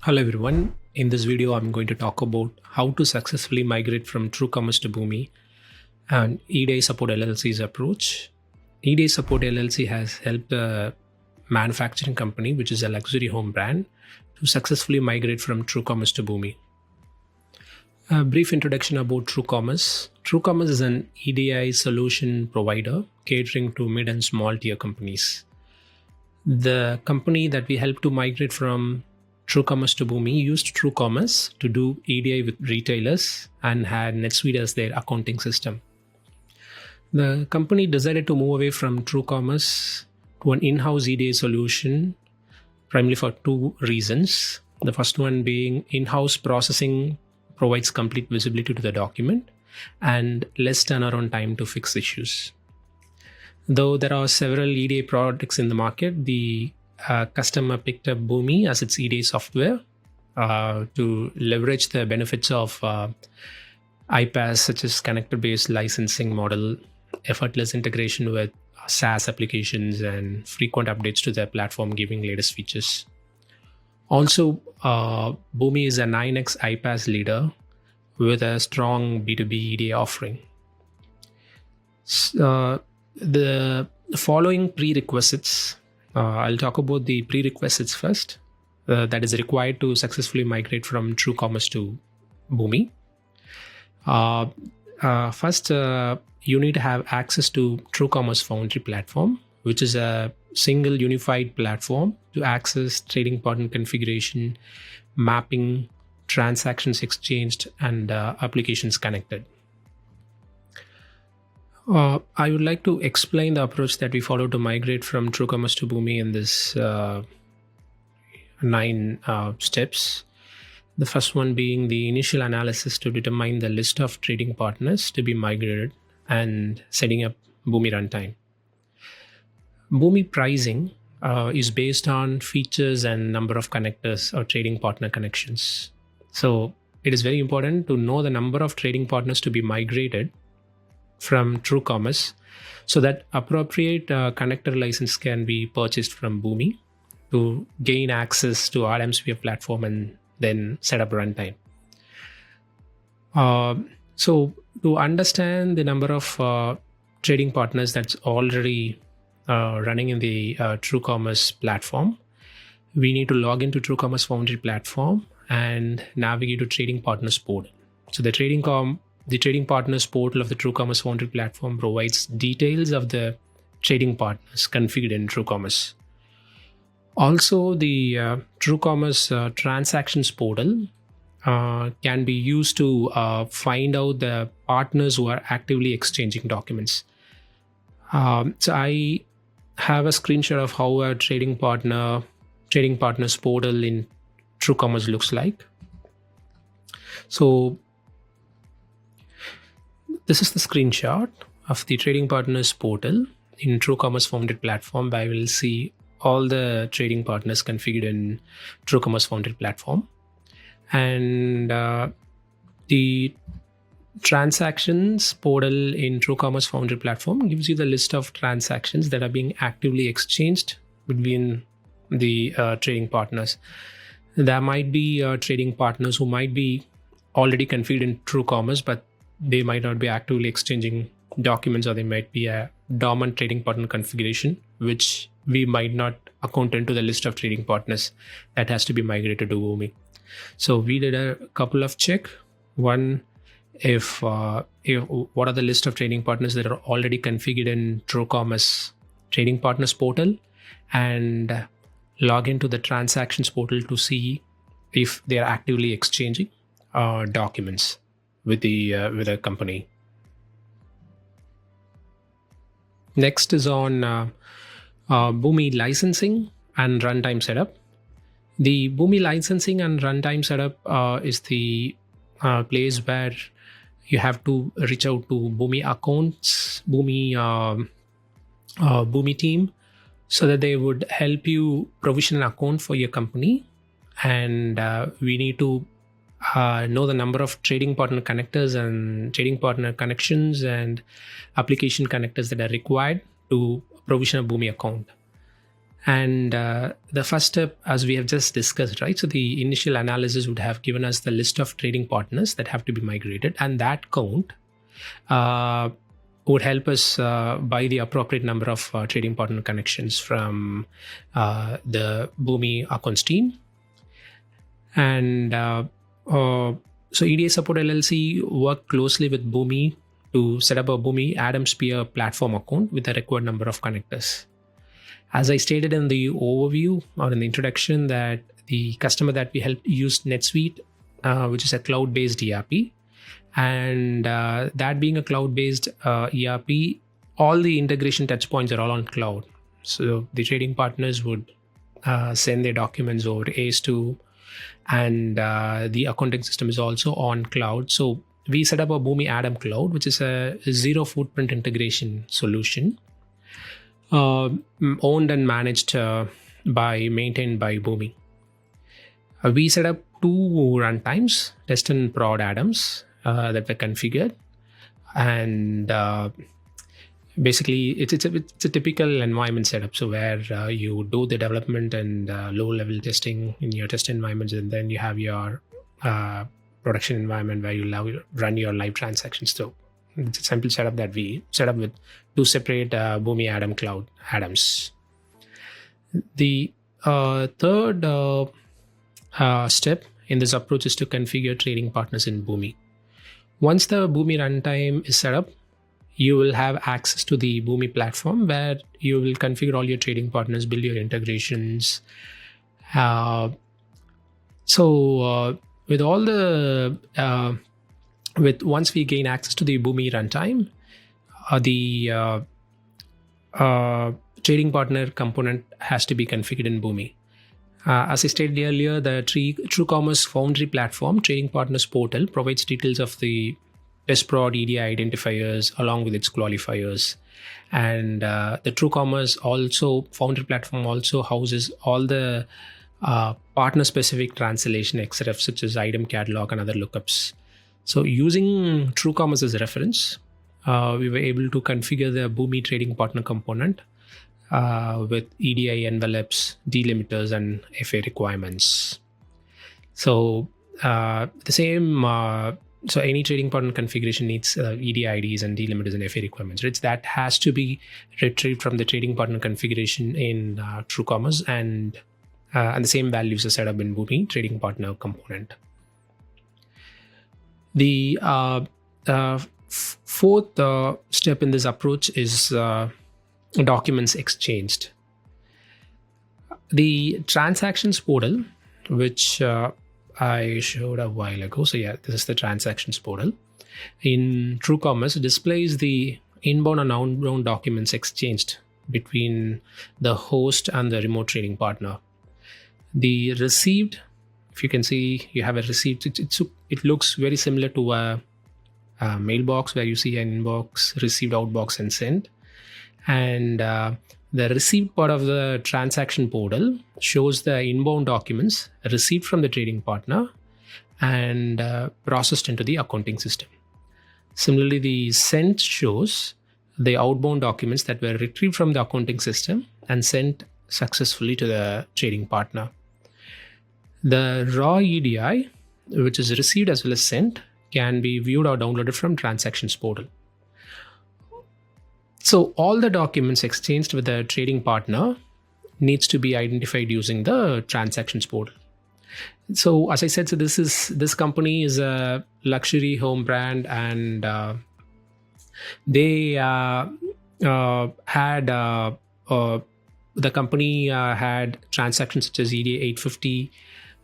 Hello everyone. In this video, I'm going to talk about how to successfully migrate from TrueCommerce to Boomi and EDI Support LLC's approach. EDI Support LLC has helped a manufacturing company, which is a luxury home brand, to successfully migrate from TrueCommerce to Boomi. A brief introduction about TrueCommerce. TrueCommerce is an EDI solution provider catering to mid and small tier companies. The company that we helped to migrate from TrueCommerce to Boomi used TrueCommerce to do EDI with retailers and had NetSuite as their accounting system. The company decided to move away from TrueCommerce to an in-house EDI solution primarily for two reasons. The first one being in-house processing provides complete visibility to the document and less turnaround time to fix issues. Though there are several EDI products in the market, the customer picked up Boomi as its EDI software to leverage the benefits of IPaaS, such as connector-based licensing model, effortless integration with SaaS applications, and frequent updates to their platform, giving latest features. Also, Boomi is a 9x IPaaS leader with a strong B2B EDI offering. The following prerequisites. I'll talk about the prerequisites first, that is required to successfully migrate from TrueCommerce to Boomi. First, you need to have access to TrueCommerce Foundry platform, which is a single unified platform to access trading partner configuration, mapping, transactions exchanged, and applications connected. I would like to explain the approach that we follow to migrate from TrueCommerce to Boomi in this 9 steps. The first one being the initial analysis to determine the list of trading partners to be migrated and setting up Boomi Runtime. Boomi pricing is based on features and number of connectors or trading partner connections. So it is very important to know the number of trading partners to be migrated from TrueCommerce so that appropriate connector license can be purchased from Boomi to gain access to our MSPF platform and then set up runtime. So to understand the number of trading partners that's already running in the TrueCommerce platform, we need to log into TrueCommerce Foundry platform and navigate to Trading Partners portal. So the Trading Partners portal of the TrueCommerce Foundry platform provides details of the trading partners configured in TrueCommerce. Also, the TrueCommerce transactions portal can be used to find out the partners who are actively exchanging documents. So I have a screenshot of how a trading partners portal in TrueCommerce looks like. So this is the screenshot of the Trading Partners portal in TrueCommerce Foundry platform, where I will see all the trading partners configured in TrueCommerce Foundry platform. And the transactions portal in TrueCommerce Foundry platform gives you the list of transactions that are being actively exchanged between the trading partners. There might be trading partners who might be already configured in TrueCommerce, but they might not be actively exchanging documents, or they might be a dormant trading partner configuration, which we might not account into the list of trading partners that has to be migrated to Boomi. So we did a couple of check. One, if what are the list of trading partners that are already configured in TrueCommerce Trading Partners portal, and log into the transactions portal to see if they are actively exchanging documents with the company. Next is on Boomi licensing and runtime setup. The Boomi licensing and runtime setup is the place where you have to reach out to Boomi accounts, Boomi team, so that they would help you provision an account for your company. And we need to know the number of trading partner connectors and trading partner connections and application connectors that are required to provision a Boomi account. And the first step, as we have just discussed, right? So the initial analysis would have given us the list of trading partners that have to be migrated, and that count would help us buy the appropriate number of trading partner connections from the Boomi accounts team. And so EDI Support LLC worked closely with Boomi to set up a Boomi Adam Spear platform account with the required number of connectors. As I stated in the overview or in the introduction, that the customer that we helped used NetSuite, which is a cloud-based ERP. And that being a cloud-based ERP, all the integration touchpoints are all on cloud. So the trading partners would send their documents over to AS2, and the accounting system is also on cloud. So we set up a Boomi Adam Cloud, which is a zero footprint integration solution, owned and managed maintained by Boomi. We set up 2 runtimes, test and prod Adams, that were configured, and basically it's a typical environment setup. So where you do the development and low level testing in your test environments, and then you have your production environment where you run your live transactions. So it's a simple setup that we set up with 2 separate Boomi Adam Cloud Adams. The third step in this approach is to configure trading partners in Boomi. Once the Boomi runtime is set up, you will have access to the Boomi platform where you will configure all your trading partners, build your integrations. With all the once we gain access to the Boomi runtime, the trading partner component has to be configured in Boomi. As I stated earlier, the TrueCommerce Foundry platform trading partners portal provides details of the test prod EDI identifiers along with its qualifiers. And the TrueCommerce Foundry platform also houses all the partner-specific translation XRF, such as item catalog and other lookups. So using TrueCommerce as a reference, we were able to configure the Boomi trading partner component with EDI envelopes, delimiters, and FA requirements. So so any trading partner configuration needs EDI IDs and delimiters and FA requirements. Right? That has to be retrieved from the trading partner configuration in TrueCommerce, and the same values are set up in Boomi trading partner component. The fourth step in this approach is documents exchanged. The transactions portal, which I showed a while ago. So yeah, this is the transactions portal. In TrueCommerce, displays the inbound and outbound documents exchanged between the host and the remote trading partner. The received, if you can see, you have a receipt. It looks very similar to a mailbox where you see an inbox, received, outbox, and sent. And the received part of the transaction portal shows the inbound documents received from the trading partner and processed into the accounting system. Similarly, the sent shows the outbound documents that were retrieved from the accounting system and sent successfully to the trading partner. The raw EDI, which is received as well as sent, can be viewed or downloaded from transactions portal. So all the documents exchanged with the trading partner needs to be identified using the transactions portal. So as I said, so this company is a luxury home brand, and they the company had transactions such as EDI 850,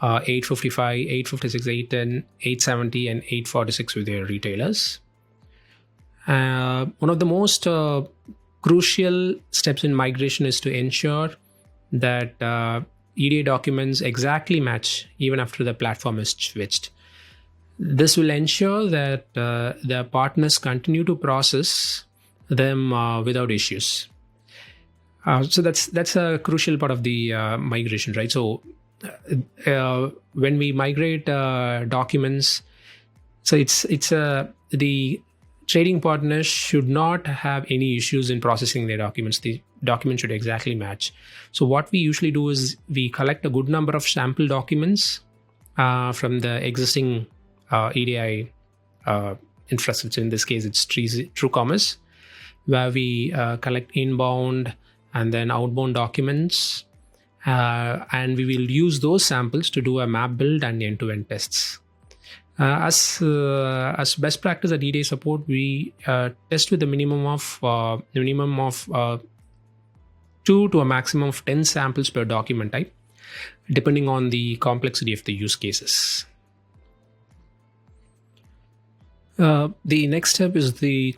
855, 856, 810, 870, and 846 with their retailers. One of the most crucial steps in migration is to ensure that EDI documents exactly match even after the platform is switched. This will ensure that the partners continue to process them without issues. So that's a crucial part of the migration, right? So when we migrate documents, so it's the trading partners should not have any issues in processing their documents. The document should exactly match. So what we usually do is we collect a good number of sample documents from the existing EDI infrastructure. In this case, it's TrueCommerce, where we collect inbound and then outbound documents. And we will use those samples to do a map build and end-to-end tests. As best practice at EDI support, we test with a minimum of 2 to a maximum of 10 samples per document type, depending on the complexity of the use cases. The next step is the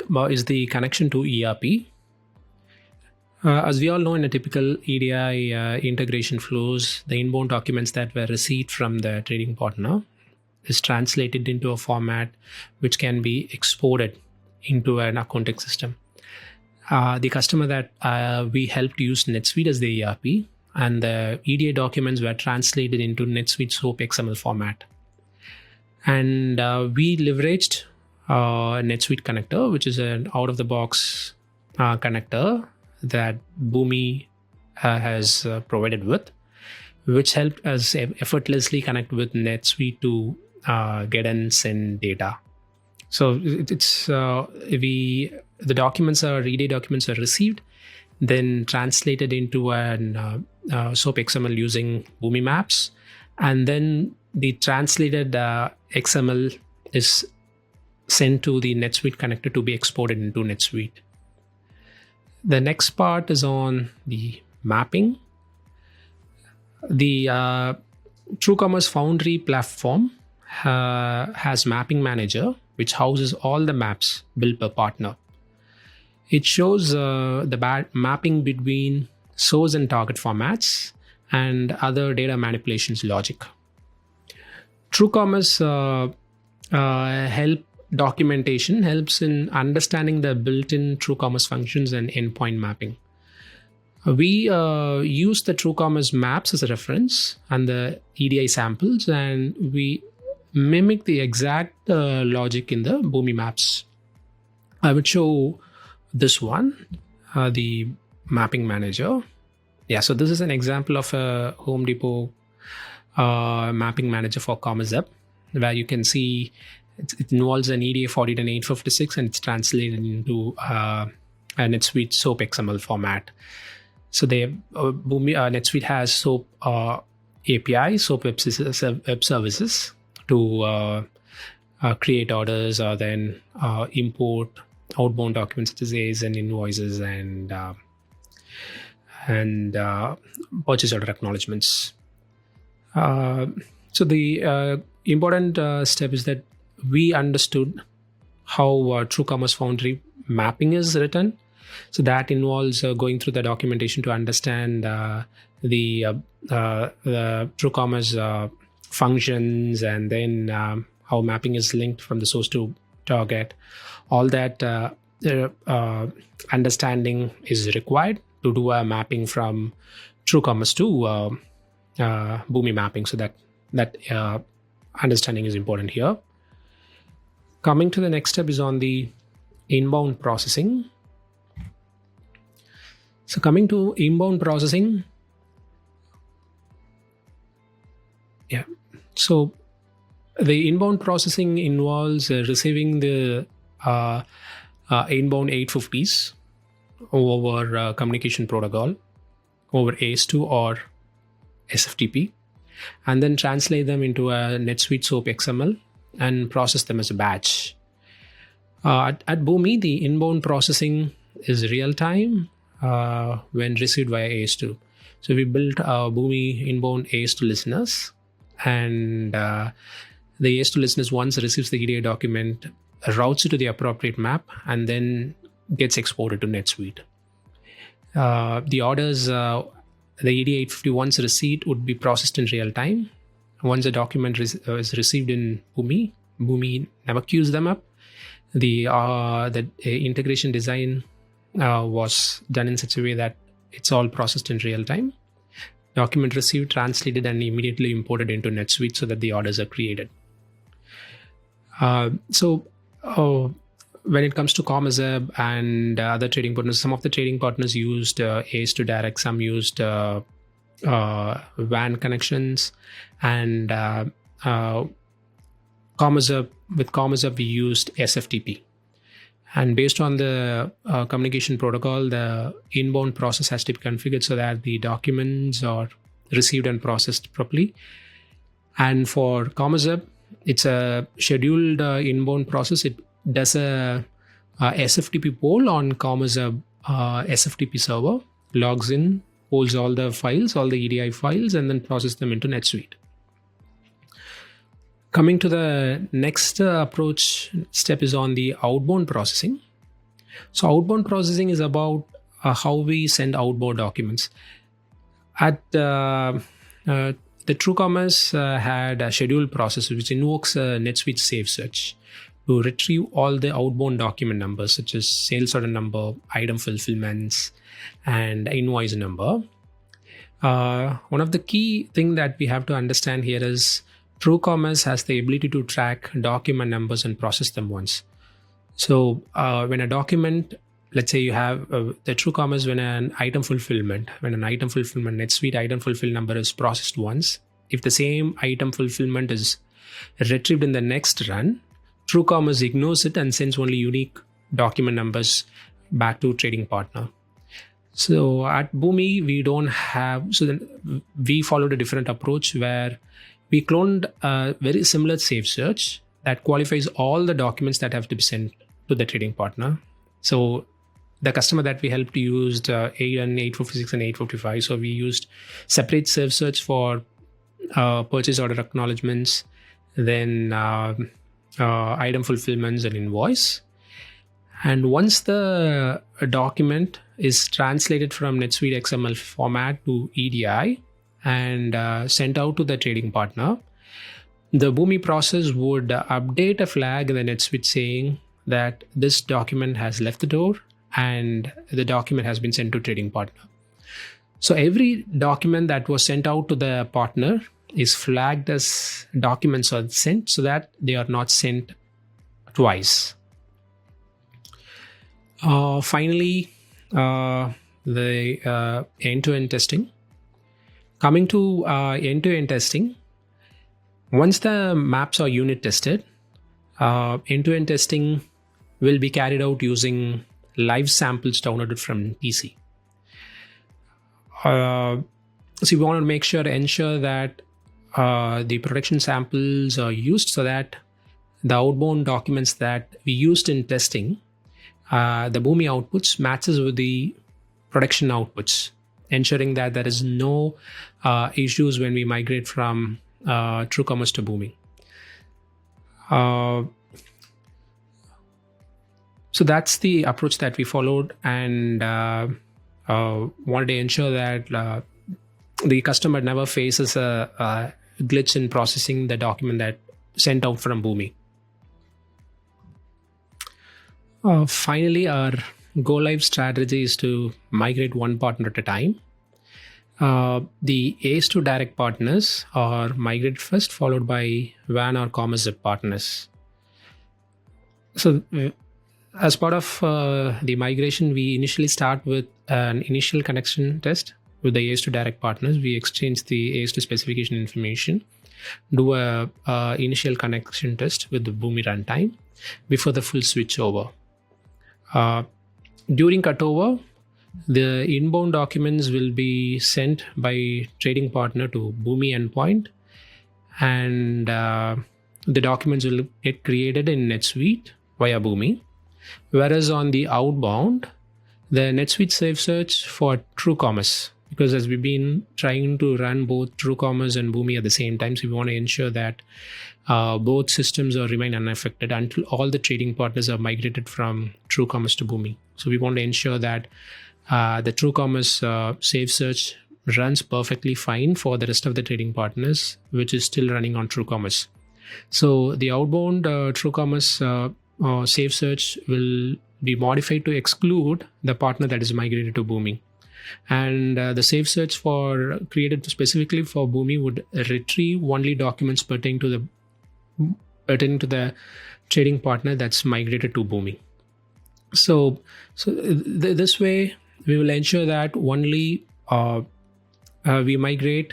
connection to ERP. As we all know, in a typical EDI integration flows, the inbound documents that were received from the trading partner is translated into a format which can be exported into an accounting system. The customer that we helped use NetSuite as the ERP, and the EDI documents were translated into NetSuite SOAP XML format. And we leveraged NetSuite connector, which is an out-of-the-box connector that Boomi has provided with, which helped us effortlessly connect with NetSuite to get and send data. So the documents EDI documents are received, then translated into an SOAP XML using Boomi maps, and then the translated XML is sent to the NetSuite connector to be exported into NetSuite. The next part is on the mapping. The TrueCommerce Foundry platform has Mapping Manager, which houses all the maps built per partner. It shows the mapping between source and target formats and other data manipulations logic. TrueCommerce documentation helps in understanding the built-in TrueCommerce functions and endpoint mapping. We use the TrueCommerce maps as a reference and the EDI samples, and we mimic the exact logic in the Boomi maps. I would show this one, the Mapping Manager. Yeah, so this is an example of a Home Depot Mapping Manager for Commerce App, where you can see it involves an EDI 40 and 856, and it's translated into a NetSuite SOAP XML format. So NetSuite has SOAP API, SOAP web services to create orders, or then import outbound documents such as AIs and invoices and purchase order acknowledgements. So the important step is that we understood how TrueCommerce Foundry mapping is written. So that involves going through the documentation to understand the TrueCommerce functions, and then how mapping is linked from the source to target. All that understanding is required to do a mapping from TrueCommerce to Boomi mapping. So that understanding is important here. Coming to the next step is on the inbound processing. So coming to inbound processing, so the inbound processing involves receiving the inbound 850s over communication protocol, over AS2 or SFTP, and then translate them into a NetSuite SOAP XML and process them as a batch. At Boomi, the inbound processing is real time when received via AS2. So we built Boomi inbound AS2 listeners, and the AS2 listeners, once receives the EDI document, routes it to the appropriate map and then gets exported to NetSuite. The orders, the EDI 850 once received would be processed in real time. Once a document is received in Boomi never queues them up. The integration design was done in such a way that it's all processed in real time. Document received, translated, and immediately imported into NetSuite so that the orders are created. when it comes to Commerce Hub and other trading partners, some of the trading partners used ACE to Direct, some used WAN connections, and Commerce Hub, with Commerce Hub we used SFTP. And based on the communication protocol, the inbound process has to be configured so that the documents are received and processed properly. And for Commerce Hub, it's a scheduled inbound process. It does a SFTP poll on Commerce Hub SFTP server, logs in, holds all the files, all the EDI files, and then process them into NetSuite. Coming to the next approach step is on the outbound processing. So outbound processing is about how we send outbound documents. At the TrueCommerce had a scheduled process which invokes a NetSuite Save Search to retrieve all the outbound document numbers such as sales order number, item fulfillments, and invoice number. One of the key things that we have to understand here is TrueCommerce has the ability to track document numbers and process them once. So when a document, let's say you have the TrueCommerce, when an item fulfillment NetSuite item fulfill number is processed once, if the same item fulfillment is retrieved in the next run, TrueCommerce ignores it and sends only unique document numbers back to trading partner. So at Boomi, we don't have, so then we followed a different approach where we cloned a very similar Save Search that qualifies all the documents that have to be sent to the trading partner. So the customer that we helped used 856 and 855. So we used separate Save Search for purchase order acknowledgements, then item fulfillments and invoice. And once the document is translated from NetSuite XML format to EDI and sent out to the trading partner, the Boomi process would update a flag in the NetSuite saying that this document has left the door and the document has been sent to trading partner. So every document that was sent out to the partner is flagged as documents are sent so that they are not sent twice. Finally, the end-to-end testing. Coming to end-to-end testing, once the maps are unit tested, end-to-end testing will be carried out using live samples downloaded from TC. So we want to ensure that the production samples are used so that the outbound documents that we used in testing, the Boomi outputs matches with the production outputs, ensuring that there is no issues when we migrate from TrueCommerce to Boomi. So that's the approach that we followed, and wanted to ensure that the customer never faces a glitch in processing the document that sent out from Boomi. Finally, our go live strategy is to migrate one partner at a time. The ACE to direct partners are migrated first, followed by WAN or Commerce Hub partners. So as part of the migration, we initially start with an initial connection test with the ACE to direct partners. We exchange the ACE to specification information, do a initial connection test with the Boomi runtime before the full switch over. During cutover, the inbound documents will be sent by trading partner to Boomi endpoint, and the documents will get created in NetSuite via Boomi. Whereas on the outbound, the NetSuite Save Search for TrueCommerce, because as we've been trying to run both TrueCommerce and Boomi at the same time, so we want to ensure that both systems remain unaffected until all the trading partners are migrated from TrueCommerce to Boomi. So we want to ensure that the TrueCommerce Save Search runs perfectly fine for the rest of the trading partners, which is still running on TrueCommerce. So the outbound TrueCommerce Save Search will be modified to exclude the partner that is migrated to Boomi. And the Save Search created specifically for Boomi would retrieve only documents pertaining to the trading partner that's migrated to Boomi. This way we will ensure that only we migrate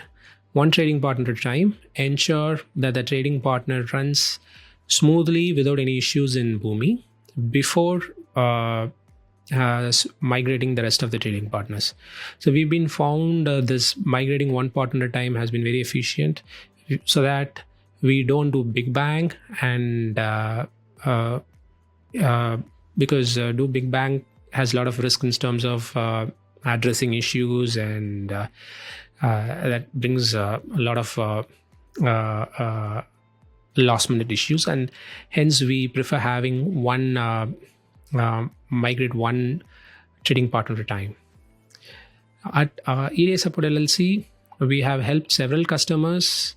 one trading partner at a time, ensure that the trading partner runs smoothly without any issues in Boomi before migrating the rest of the trading partners. So we've been found this migrating one partner at a time has been very efficient, so that we don't do big bang, and because do big bang has a lot of risk in terms of addressing issues, and that brings a lot of last minute issues, and hence we prefer having one migrate one trading partner at a time. At EDI Support LLC, we have helped several customers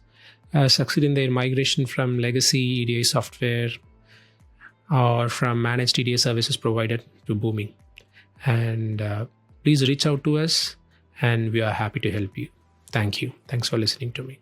succeed in their migration from legacy EDI software or from managed EDI services provided to Boomi. And please reach out to us, and we are happy to help you. Thank you. Thanks for listening to me.